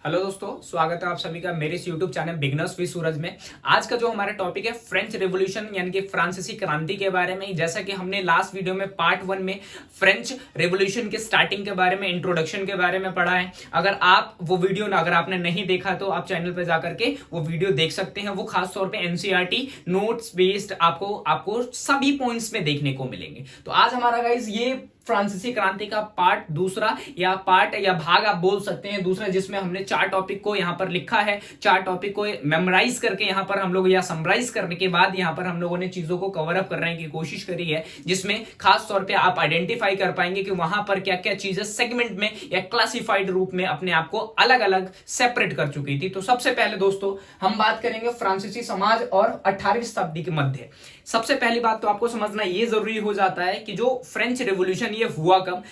Hello दोस्तों, स्वागत है आप सभी का मेरे इस यूट्यूब चैनल बिगनर्स विद सूरज में। आज का जो हमारा टॉपिक है फ्रेंच रेवोल्यूशन यानी कि फ्रांसीसी क्रांति के बारे में। जैसा कि हमने लास्ट वीडियो में पार्ट 1 में फ्रेंच रेवोल्यूशन के स्टार्टिंग के बारे में, इंट्रोडक्शन के बारे में पढ़ा है। अगर आप वो वीडियो अगर आपने नहीं देखा तो आप चैनल पर जाकर के वो वीडियो देख सकते हैं। वो खास तौर पर एनसीईआरटी नोट्स बेस्ड आपको सभी पॉइंट्स में देखने को मिलेंगे। तो आज हमारा गाइस ये फ्रांसीसी क्रांति का पार्ट दूसरा या भाग आप बोल सकते हैं दूसरा, जिसमें हमने 4 टॉपिक को यहां पर लिखा है। 4 टॉपिक को मेमोराइज करके यहां पर हम लोग या समराइज करने के बाद यहां पर हम लोगों ने चीजों को कवर अप करने की कोशिश करी है, जिसमें खास तौर पे आप आइडेंटिफाई कर पाएंगे कि वहां पर क्या क्या चीजें सेगमेंट में या क्लासिफाइड रूप में अपने आप को अलग अलग सेपरेट कर चुकी थी। तो सबसे पहले दोस्तों हम बात करेंगे फ्रांसीसी समाज और 18वीं शताब्दी के मध्य। सबसे पहली बात तो आपको समझना यह जरूरी हो जाता है कि जो फ्रेंच रेवोल्यूशन ये हुआ कब,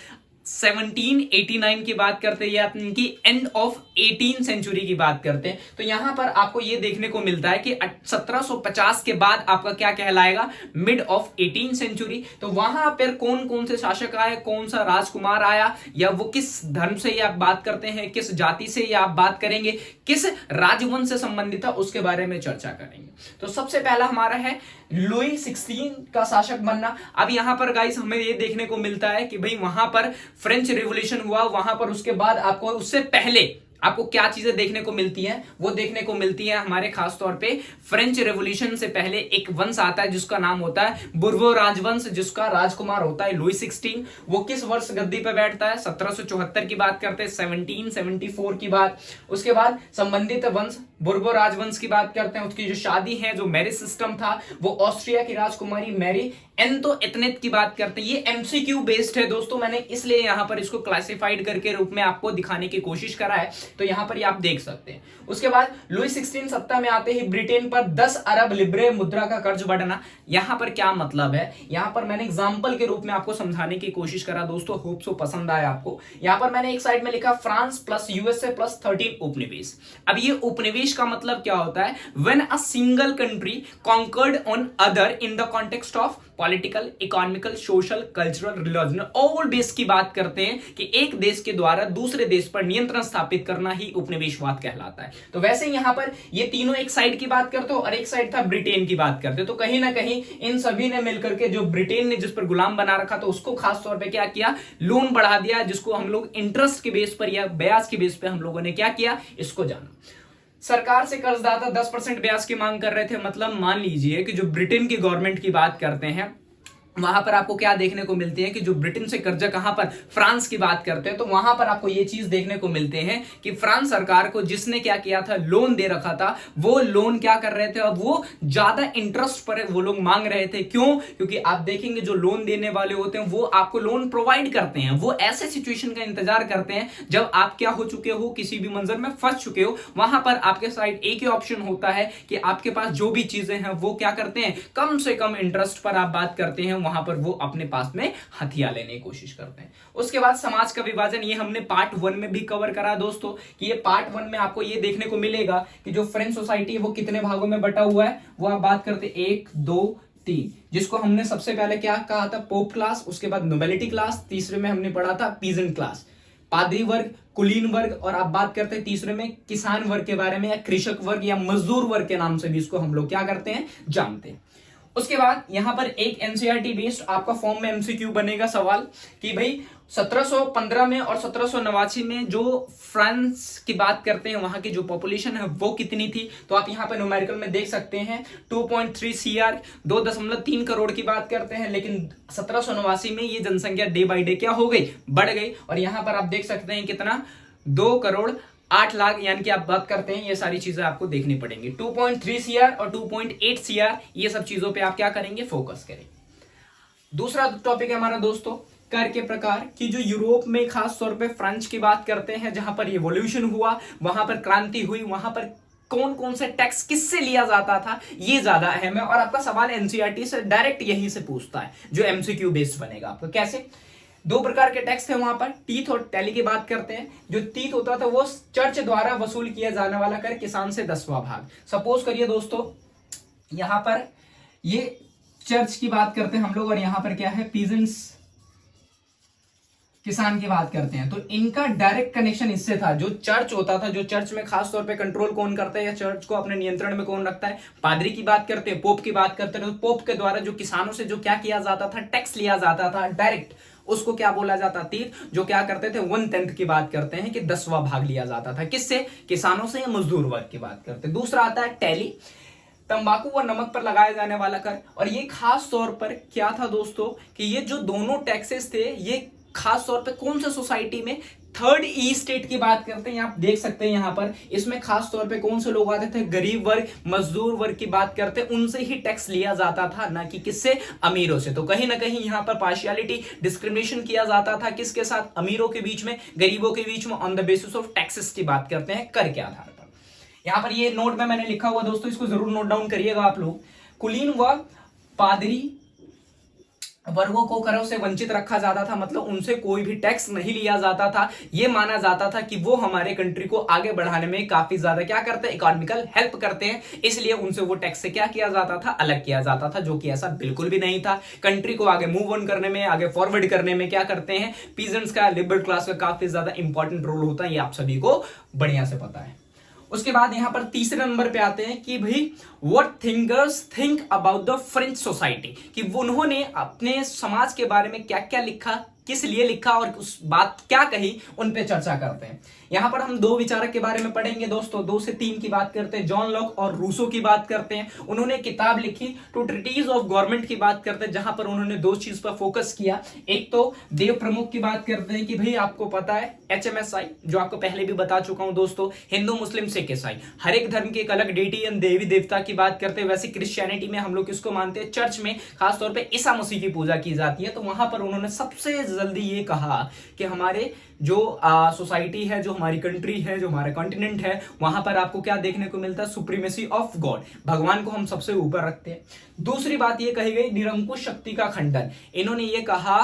1789 की बात करते हैं या कि एंड ऑफ 18 सेंचुरी की बात करते हैं। तो यहां पर आपको यह देखने को मिलता है कि 1750 के बाद आपका क्या कहलाएगा, मिड ऑफ 18 सेंचुरी। तो वहां पर कौन कौन से शासक आए, कौन सा राजकुमार आया, या वो किस धर्म से आप बात करते हैं, किस जाति से आप बात करेंगे, किस राजवंश से संबंधित था, उसके बारे में चर्चा करेंगे। तो सबसे पहला हमारा है लुई 16 का शासक बनना। अब यहां पर गाइस हमें यह देखने को मिलता है कि भाई वहां पर फ्रेंच रिवॉल्यूशन हुआ, वहां पर उसके बाद आपको उससे पहले आपको क्या चीजें देखने को मिलती हैं, वो देखने को मिलती है हमारे खास तौर पे फ्रेंच रेवोल्यूशन से पहले एक वंश आता है जिसका नाम होता है बुर्बो राजवंश, जिसका राजकुमार होता है लुई 16। वो किस वर्ष गद्दी पे बैठता है, 1774 की बात करते हैं, 1774 की बात। उसके बाद संबंधित वंश बुर्बो राजवंश की बात करते हैं। उसकी जो शादी है, जो मैरिज सिस्टम था, वो ऑस्ट्रिया की राजकुमारी मैरी एंटोइनेट की बात करते हैं। ये एमसीक्यू बेस्ड है दोस्तों, मैंने इसलिए यहां पर इसको क्लासिफाइड करके रूप में आपको दिखाने की कोशिश करा है। तो यहां पर ये आप देख सकते हैं। उसके बाद लुई 16 सत्ता में आते ही ब्रिटेन पर 10 अरब लिब्रे मुद्रा का कर्ज बढ़ना। यहां पर क्या मतलब है, यहां पर मैंने एग्जांपल के रूप में आपको समझाने की कोशिश करा दोस्तों, होप सो पसंद आया आपको। यहां पर मैंने एक साइड में लिखा फ्रांस प्लस यूएसए प्लस 13 उपनिवेश। अब ये उपनिवेश का मतलब क्या होता है, when a single country conquered on other in the context of political, economical, social, cultural, religion, all base की बात करते हैं कि एक देश के द्वारा दूसरे देश पर नियंत्रण स्थापित करना ही उपनिवेशवाद कहलाता है। तो वैसे यहां पर ये तीनों एक साइड की बात करते हो और एक साइड था ब्रिटेन की बात करते हो। तो कहीं ना कहीं इन सभी ने मिलकर के जो ब्रिटेन ने जिस पर गुलाम बना रखा, तो उसको खास तौर पे क्या किया, लोन बढ़ा दिया, जिसको हम लोग इंटरेस्ट के बेस पर या ब्याज के बेस पर हम लोगों ने क्या किया, इसको जाना। सरकार से कर्जदाता 10% ब्याज की मांग कर रहे थे। मतलब मान लीजिए कि जो ब्रिटेन की गवर्नमेंट की बात करते हैं, वहां पर आपको क्या देखने को मिलती है कि जो ब्रिटेन से कर्जा, कहां पर, फ्रांस की बात करते हैं, तो वहां पर आपको ये चीज देखने को मिलते हैं कि फ्रांस सरकार को जिसने क्या किया था, लोन दे रखा था, वो लोन क्या कर रहे थे, अब वो ज्यादा इंटरेस्ट पर वो लोग मांग रहे थे। क्यों? क्योंकि आप देखेंगे जो लोन देने वाले होते हैं वो आपको लोन प्रोवाइड करते हैं, वो ऐसे सिचुएशन का इंतजार करते हैं जब आप क्या हो चुके हो, किसी भी मंजर में फंस चुके हो। वहां पर आपके साइड एक ही ऑप्शन होता है कि आपके पास जो भी चीजें हैं वो क्या करते हैं, कम से कम इंटरेस्ट पर आप बात करते हैं, वहां पर वो अपने पास में हथियार लेने की कोशिश करते हैं। उसके बाद समाज का विभाजन, ये हमने पार्ट 1 में भी कवर करा दोस्तों कि ये पार्ट 1 में आपको ये देखने को मिलेगा कि जो फ्रेंच सोसाइटी है वो कितने भागों में बटा हुआ है। वो आप बात करते 1 2 3, जिसको हमने सबसे पहले क्या कहा था, पोप क्लास, उसके बाद नोबेलिटी क्लास, तीसरे में हमने पढ़ा था पीजेंट क्लास, पादरी वर्ग, कुलीन वर्ग, और आप बात करते हैं तीसरे में किसान वर्ग के बारे में, या कृषक वर्ग या मजदूर वर्ग के नाम से भी इसको हम लोग क्या करते हैं, जानते हैं। उसके बाद यहां पर एक एनसीईआरटी बेस्ड आपका फॉर्म में एमसीक्यू बनेगा सवाल कि भाई 1715 में और 1789 में जो फ्रांस की बात करते हैं, वहां की जो पॉपुलेशन है वो कितनी थी। तो आप यहां पर न्यूमेरिकल में देख सकते हैं 2.3 सीआर, 2.3 करोड़ की बात करते हैं। लेकिन 1789 में ये जनसंख्या डे बाई डे क्या हो गई, बढ़ गई, और यहां पर आप देख सकते हैं कितना, 2 करोड़ 8 लाख, यानी कि आप बात करते हैं, ये सारी चीजें आपको देखनी पड़ेंगी। 2.3 सीआर और 2.8 सीआर, ये सब चीजों पे आप क्या करेंगे, फोकस करें। दूसरा टॉपिक है हमारा दोस्तों कर के प्रकार, कि जो यूरोप में खास तौर पे फ्रांस की बात करते हैं, जहां पर रिवॉल्यूशन हुआ, वहां पर क्रांति हुई, वहां पर कौन कौन से टैक्स किससे लिया जाता था, ये ज्यादा अहम है। और आपका सवाल एनसीईआरटी से डायरेक्ट यहीं से पूछता है, जो एमसीक्यू बेस्ड बनेगा आपको। कैसे, 2 प्रकार के टैक्स थे वहां पर, टीथ और टैली की बात करते हैं। जो टीथ होता था वो चर्च द्वारा वसूल किया जाने वाला कर, किसान से 10वां भाग। सपोज करिए दोस्तों यहां पर ये चर्च की बात करते हैं हम लोग, और यहां पर क्या है, पीजेंट्स किसान की बात करते हैं, तो इनका डायरेक्ट कनेक्शन इससे था। जो चर्च होता था, जो चर्च में खास तौर पे कंट्रोल कौन करता है या चर्च को अपने नियंत्रण में कौन रखता है, पादरी की बात करते हैं, पोप की बात करते हैं। तो पोप के द्वारा जो किसानों से जो क्या किया जाता था, टैक्स लिया जाता था डायरेक्ट, उसको क्या बोला जाता तीर, जो क्या करते थे 1/10 की बात करते हैं कि 10वां भाग लिया जाता था। किससे? किसानों से या मजदूर वर्ग की बात करते हैं। दूसरा आता है टैली, तंबाकू व नमक पर लगाए जाने वाला कर। और ये खास तौर पर क्या था दोस्तों कि ये जो दोनों टैक्सेस थे ये खास तौर पे कौन से सोसाइटी में, थर्ड ई स्टेट की बात करते हैं। आप देख सकते हैं यहां पर, इसमें खास तौर पे कौन से लोग आते थे, गरीब वर्ग, मजदूर वर्ग की बात करते हैं, उनसे ही टैक्स लिया जाता था, ना कि किससे, अमीरों से। तो कहीं ना कहीं यहां पर पार्शियलिटी, डिस्क्रिमिनेशन किया जाता था किसके साथ, अमीरों के बीच में, गरीबों के बीच में, on the basis of taxes की बात करते हैं, कर के आधार पर। यहां पर ये नोट में मैंने लिखा हुआ दोस्तों, इसको जरूर नोट डाउन करिएगा आप लोग। कुलीन व पादरी वर्गों को करों से वंचित रखा जाता था, मतलब उनसे कोई भी टैक्स नहीं लिया जाता था। यह माना जाता था कि वो हमारे कंट्री को आगे बढ़ाने में काफी ज्यादा क्या करते हैं, इकोनॉमिकल हेल्प करते हैं, इसलिए उनसे वो टैक्स से क्या किया जाता था, अलग किया जाता था, जो कि ऐसा बिल्कुल भी नहीं था। कंट्री को आगे मूव ऑन करने में, आगे फॉरवर्ड करने में क्या करते हैं, पीजेंट्स का, लिबरल क्लास का काफी ज्यादा इंपॉर्टेंट रोल होता है, ये आप सभी को बढ़िया से पता है। उसके बाद यहां पर तीसरे नंबर पे आते हैं कि भाई what thinkers think about the French society, कि उन्होंने अपने समाज के बारे में क्या क्या लिखा, किस लिए लिखा और उस बात क्या कही, उन पे चर्चा करते हैं। यहां पर हम दो विचारक के बारे में पढ़ेंगे दोस्तों, 2 से 3 की बात करते हैं, जॉन लॉक और रूसो की बात करते हैं। उन्होंने किताब लिखी टू ट्रीटीज ऑफ गवर्नमेंट की बात करते हैं, जहां पर उन्होंने 2 चीज पर फोकस किया। एक तो देव प्रमुख की बात करते हैं कि भाई आपको पता है HMSI, जो आपको पहले भी बता चुका हूं दोस्तों, हिंदू मुस्लिम सिख ईसाई, हर एक धर्म की एक अलग डेटी एंड देवी देवता की बात करते हैं। वैसे क्रिश्चियनिटी में हम लोग किसको मानते हैं, चर्च में खासतौर पर ईसा मसीह की पूजा की जाती है। तो वहां पर उन्होंने सबसे जल्दी ये कहा कि हमारे जो सोसाइटी है, जो हमारी कंट्री है, जो हमारा कॉन्टिनेंट है, वहां पर आपको क्या देखने को मिलता है, सुप्रीमेसी ऑफ गॉड, भगवान को हम सबसे ऊपर रखते हैं। दूसरी बात ये कही गई निरंकुश शक्ति का खंडन। इन्होंने ये कहा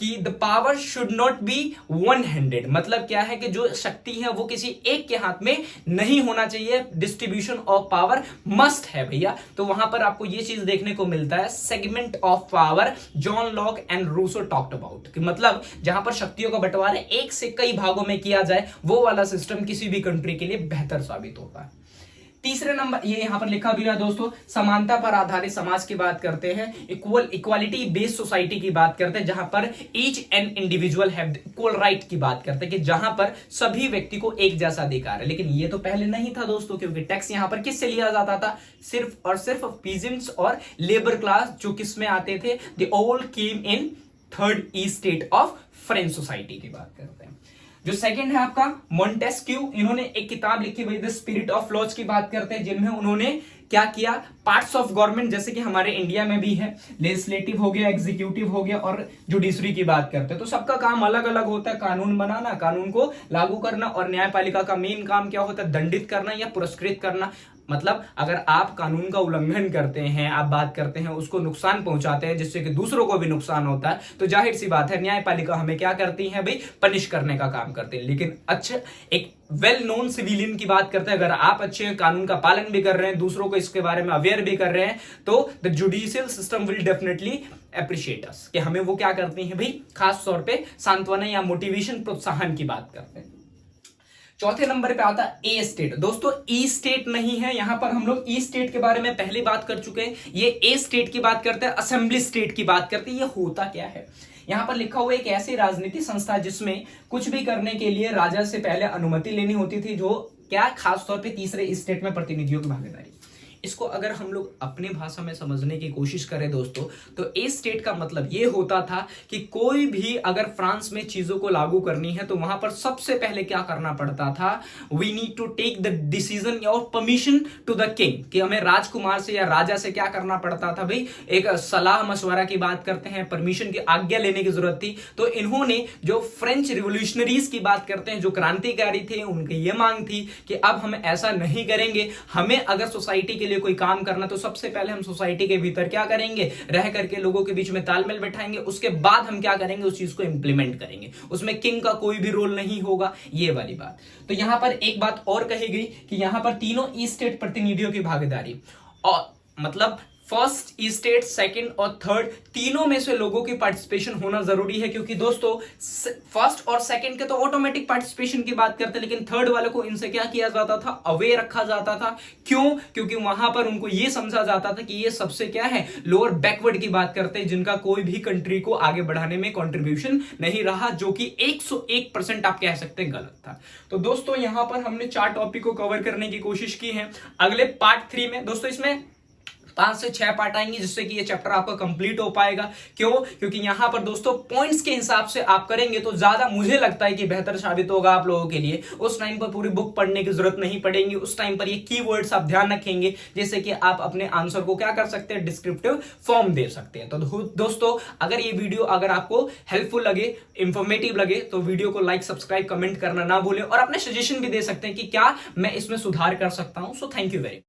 कि the power should not be one handed, मतलब क्या है कि जो शक्ति है वो किसी एक के हाथ में नहीं होना चाहिए, डिस्ट्रीब्यूशन ऑफ पावर मस्ट है भैया। तो वहां पर आपको ये चीज देखने को मिलता है, segment of power, John Locke and Rousseau talked about, कि मतलब जहां पर शक्तियों का बंटवारा एक से कई भागों में किया जाए, वो वाला सिस्टम किसी भी कंट्री के लिए बेहतर साबित होता है। तीसरे नंबर ये यहां पर लिखा भी है दोस्तों, समानता पर आधारित समाज की बात करते हैं, इक्वालिटी बेस्ड सोसाइटी की बात करते हैं, जहां पर each and individual have equal right की बात करते हैं, कि जहां पर सभी व्यक्ति को एक जैसा अधिकार है। लेकिन ये तो पहले नहीं था दोस्तों, क्योंकि टैक्स यहां पर किससे लिया जाता था, सिर्फ और सिर्फ पीजेंट्स और लेबर क्लास, जो किसमें आते थे, they all came in third E state of French society की बात करते हैं। जो सेकंड है आपका मोंटेस्क्यू, इन्होंने एक किताब लिखी भाई द स्पिरिट ऑफ लॉज की बात करते हैं, जिनमें उन्होंने क्या किया, पार्ट्स ऑफ गवर्नमेंट, जैसे कि हमारे इंडिया में भी है, लेजिस्लेटिव हो गया, एग्जीक्यूटिव हो गया और जुडिशरी की बात करते हैं। तो सबका काम अलग अलग होता है, कानून बनाना, कानून को लागू करना, और न्यायपालिका का मेन काम क्या होता है, दंडित करना या पुरस्कृत करना। मतलब अगर आप कानून का उल्लंघन करते हैं, आप बात करते हैं, उसको नुकसान पहुंचाते हैं जिससे कि दूसरों को भी नुकसान होता है, तो जाहिर सी बात है न्यायपालिका हमें क्या करती है भाई, पनिश करने का काम करते हैं। लेकिन अच्छा एक वेल नोन सिविलियन की बात करते हैं, अगर आप अच्छे कानून का पालन भी कर रहे हैं, दूसरों को इसके बारे में अवेयर भी कर रहे हैं, तो the judicial system will definitely appreciate us, कि हमें वो क्या करती है भाई, खास तौर पे सांत्वना या मोटिवेशन, प्रोत्साहन की बात करते हैं। चौथे नंबर पे आता है ए स्टेट। दोस्तों ई स्टेट नहीं है, यहां पर हम लोग ई स्टेट के बारे में पहले बात कर चुके हैं, ये ए स्टेट की बात करते हैं, असेंबली स्टेट की बात करते हैं। ये होता क्या है, यहां पर लिखा हुआ एक ऐसी राजनीतिक संस्था जिसमें कुछ भी करने के लिए राजा से पहले अनुमति लेनी होती थी, जो क्या खासतौर पर तीसरे स्टेट में प्रतिनिधियों की भागीदारी। इसको अगर हम लोग अपने भाषा में समझने की कोशिश करें दोस्तों, तो ए स्टेट का मतलब ये होता था कि कोई भी अगर फ्रांस में चीजों को लागू करनी है तो वहां पर सबसे पहले क्या करना पड़ता था, we need to take the decision और परमिशन टू द किंग, कि हमें राजकुमार से या राजा से क्या करना पड़ता था भाई, एक सलाह मशवरा की बात करते हैं, परमिशन की आज्ञा लेने की जरूरत थी। तो इन्होंने जो फ्रेंच रिवोल्यूशनरीज की बात करते हैं, जो क्रांतिकारी थे, उनकी ये मांग थी कि अब हम ऐसा नहीं करेंगे, हमें अगर सोसाइटी के लिए कोई काम करना तो सबसे पहले हम सोसाइटी के भीतर क्या करेंगे, रह करके लोगों के बीच में तालमेल बैठाएंगे, उसके बाद हम क्या करेंगे, उस चीज को इंप्लीमेंट करेंगे, उसमें किंग का कोई भी रोल नहीं होगा, ये वाली बात। तो यहां पर एक बात और कही गई कि यहां पर तीनों ई स्टेट प्रतिनिधियों की भागीदारी, और मतलब फर्स्ट स्टेट, सेकंड और थर्ड तीनों में से लोगों की पार्टिसिपेशन होना जरूरी है, क्योंकि दोस्तों फर्स्ट और सेकंड के तो ऑटोमेटिक पार्टिसिपेशन की बात करते हैं, लेकिन थर्ड वाले को इनसे क्या किया जाता था, अवे रखा जाता था। क्यों? क्योंकि वहां पर उनको यह समझा जाता था कि ये सबसे क्या है, लोअर बैकवर्ड की बात करते हैं, जिनका कोई भी कंट्री को आगे बढ़ाने में कंट्रीब्यूशन नहीं रहा, जो कि 101% आप कह सकते हैं गलत था। तो दोस्तों यहां पर हमने 4 टॉपिक को कवर करने की कोशिश की है। अगले पार्ट 3 में दोस्तों इसमें 5 से 6 पार्ट आएंगे, जिससे कि ये चैप्टर आपका कंप्लीट हो पाएगा। क्यों? क्योंकि यहां पर दोस्तों पॉइंट्स के हिसाब से आप करेंगे तो ज्यादा मुझे लगता है कि बेहतर साबित होगा आप लोगों के लिए। उस टाइम पर पूरी बुक पढ़ने की जरूरत नहीं पड़ेगी, उस टाइम पर ये कीवर्ड्स आप ध्यान रखेंगे, जैसे कि आप अपने आंसर को क्या कर सकते हैं, डिस्क्रिप्टिव फॉर्म दे सकते हैं। तो दोस्तों अगर ये वीडियो अगर आपको हेल्पफुल लगे, इंफॉर्मेटिव लगे, तो वीडियो को लाइक, सब्सक्राइब, कमेंट करना ना भूलें और अपने सजेशन भी दे सकते हैं कि क्या मैं इसमें सुधार कर सकता हूं। So thank you very much.